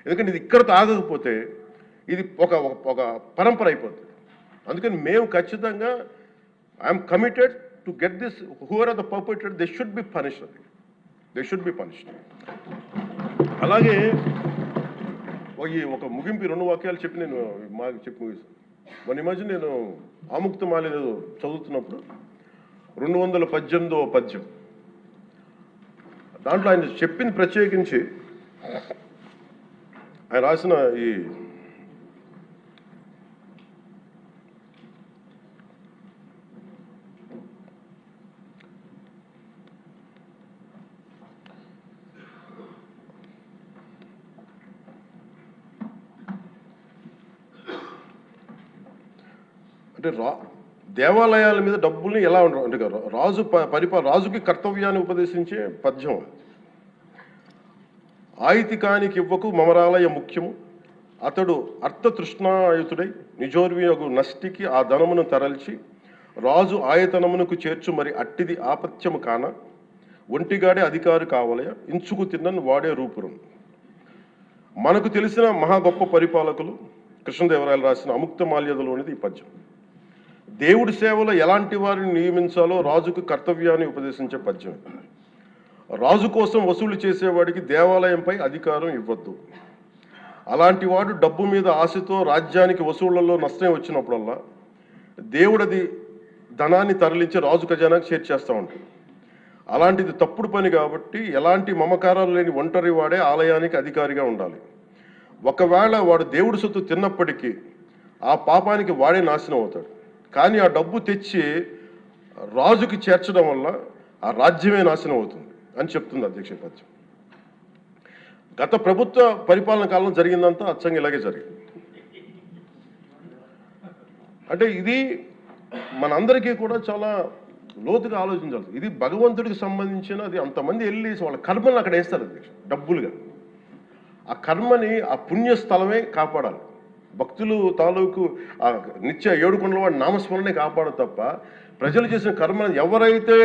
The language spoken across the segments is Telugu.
ఎందుకంటే ఇది ఇక్కడతో ఆగకపోతే ఇది ఒక పరంపర అయిపోతుంది. అందుకని మేము ఖచ్చితంగా I'm committed to get this. Whoever are the perpetrator, they should be punished. They should be punished. అలాగే ఒక ముగింపు 2 వాక్యాలు చెప్పి నేను మాకు చెప్పి ముగిస్తాను. మొన్న ఈ మధ్య నేను ఆముక్తమాల్య చదువుతున్నప్పుడు 218వ పద్యం, దాంట్లో ఆయన చెప్పింది ప్రత్యేకించి ఆయన రాసిన ఈ అంటే దేవాలయాల మీద డబ్బుల్ని ఎలా అంటే రాజుకి కర్తవ్యాన్ని ఉపదేశించే పద్యం. ఆయితికానికి ఇవ్వకు మమరాలయ ముఖ్యము, అతడు అర్థతృష్ణాయుతుడై నిజోర్వియగు నష్టికి ఆ ధనమును తరల్చి రాజు ఆయతనమునకు చేర్చు మరి అట్టిది ఆపత్యము కాన ఒంటిగాడే అధికారి కావలయ ఇంచుకు తిన్నను వాడే రూపురం. మనకు తెలిసిన మహా గొప్ప పరిపాలకులు కృష్ణదేవరాయలు రాసిన అముక్తమాల్యదలోనిది ఈ పద్యం. దేవుడి సేవలో ఎలాంటి వారిని నియమించాలో రాజుకు కర్తవ్యాన్ని ఉపదేశించే పద్యం. రాజు కోసం వసూలు చేసేవాడికి దేవాలయంపై అధికారం ఇవ్వద్దు. అలాంటి వాడు డబ్బు మీద ఆశతో రాజ్యానికి వసూళ్లలో నష్టం వచ్చినప్పుడల్లా దేవుడది ధనాన్ని తరలించి రాజు ఖజానాకు చేర్చేస్తూ ఉంటాడు. అలాంటిది తప్పుడు పని కాబట్టి ఎలాంటి మమకారాలు లేని ఒంటరి వాడే ఆలయానికి అధికారిగా ఉండాలి. ఒకవేళ వాడు దేవుడి సొత్తు తిన్నప్పటికీ ఆ పాపానికి వాడే నాశనం అవుతాడు. కానీ ఆ డబ్బు తెచ్చి రాజుకి చేర్చడం వల్ల ఆ రాజ్యమే నాశనం అవుతుంది అని చెప్తుంది అధ్యక్ష పద్యం. గత ప్రభుత్వ పరిపాలన కాలంలో జరిగిందంతా అచ్చంగా ఇలాగే జరిగింది. అంటే ఇది మనందరికీ కూడా చాలా లోతుగా ఆలోచించాలి. ఇది భగవంతుడికి సంబంధించినది. అంతమంది వెళ్ళి వాళ్ళ కర్మలను అక్కడ వేస్తారు అధ్యక్ష డబ్బులుగా. ఆ కర్మని ఆ పుణ్యస్థలమే కాపాడాలి. భక్తులు తాలూకు ఆ నిత్య 7 కొండల వాడి నామస్మరణే కాపాడు తప్ప ప్రజలు చేసిన కర్మను ఎవరైతే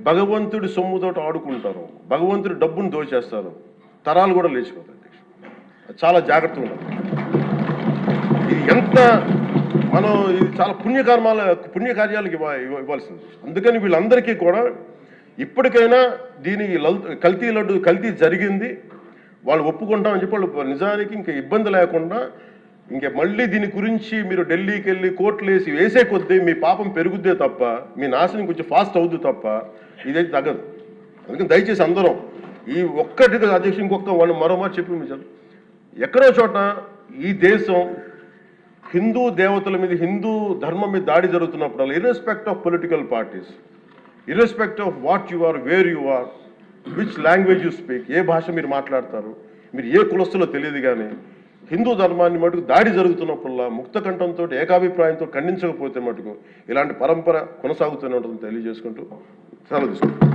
భగవంతుడి సొమ్ముతో ఆడుకుంటారో, భగవంతుడి డబ్బును దోచేస్తారో తరాలు కూడా లేచిపోతాయి. చాలా జాగ్రత్తగా ఉండాలి. ఇది ఎంత మనం ఇది చాలా పుణ్యకార్యాలకు ఇవ్వాల్సింది. అందుకని వీళ్ళందరికీ కూడా ఇప్పటికైనా దీని కల్తీ జరిగింది, వాళ్ళు ఒప్పుకుంటామని చెప్పి వాళ్ళు నిజానికి ఇంకా ఇబ్బంది లేకుండా ఇంకా మళ్ళీ దీని గురించి మీరు ఢిల్లీకి వెళ్ళి కోర్టులు వేసే కొద్దీ మీ పాపం పెరుగుద్దే తప్ప మీ నాశనం కొంచెం ఫాస్ట్ అవుద్ది తప్ప ఇదైతే తగ్గదు. అందుకని దయచేసి అందరం ఈ ఒక్కటి అధ్యక్షుడు ఇంకొక మరో మాట చెప్పి మీరు ఎక్కడో చోట ఈ దేశం హిందూ దేవతల మీద, హిందూ ధర్మం మీద దాడి జరుగుతున్నప్పుడు irrespective of political parties, irrespective of what you are, where you are, which language you speak, ఏ భాష మీరు మాట్లాడతారు, మీరు ఏ కులస్తులో తెలియదు, కానీ హిందూ ధర్మాన్ని మటుకు దాడి జరుగుతున్నప్పుడల్లా ముక్త కంఠంతో ఏకాభిప్రాయంతో ఖండించకపోతే మటుకు ఇలాంటి పరంపర కొనసాగుతూనే ఉంటుందని తెలియజేసుకుంటూ సెలవు తీసుకుంటాం.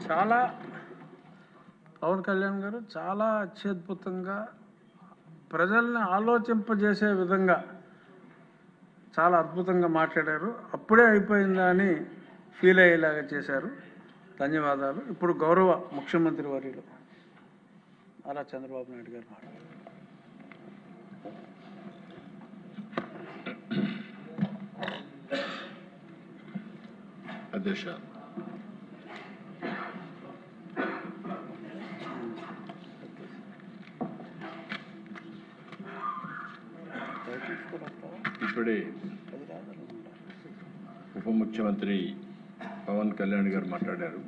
చాలా పవన్ కళ్యాణ్ గారు చాలా అత్యద్భుతంగా ప్రజల్ని ఆలోచింపజేసే విధంగా చాలా అద్భుతంగా మాట్లాడారు. అప్పుడే అయిపోయిందా అని ఫీల్ అయ్యేలాగా చేశారు. ధన్యవాదాలు. ఇప్పుడు గౌరవ ముఖ్యమంత్రి వర్యులు నారా చంద్రబాబు నాయుడు గారు మాట్లాడారు. అధ్యక్ష, ఇప్పుడే ఉప ముఖ్యమంత్రి పవన్ కళ్యాణ్ గారు మాట్లాడారు.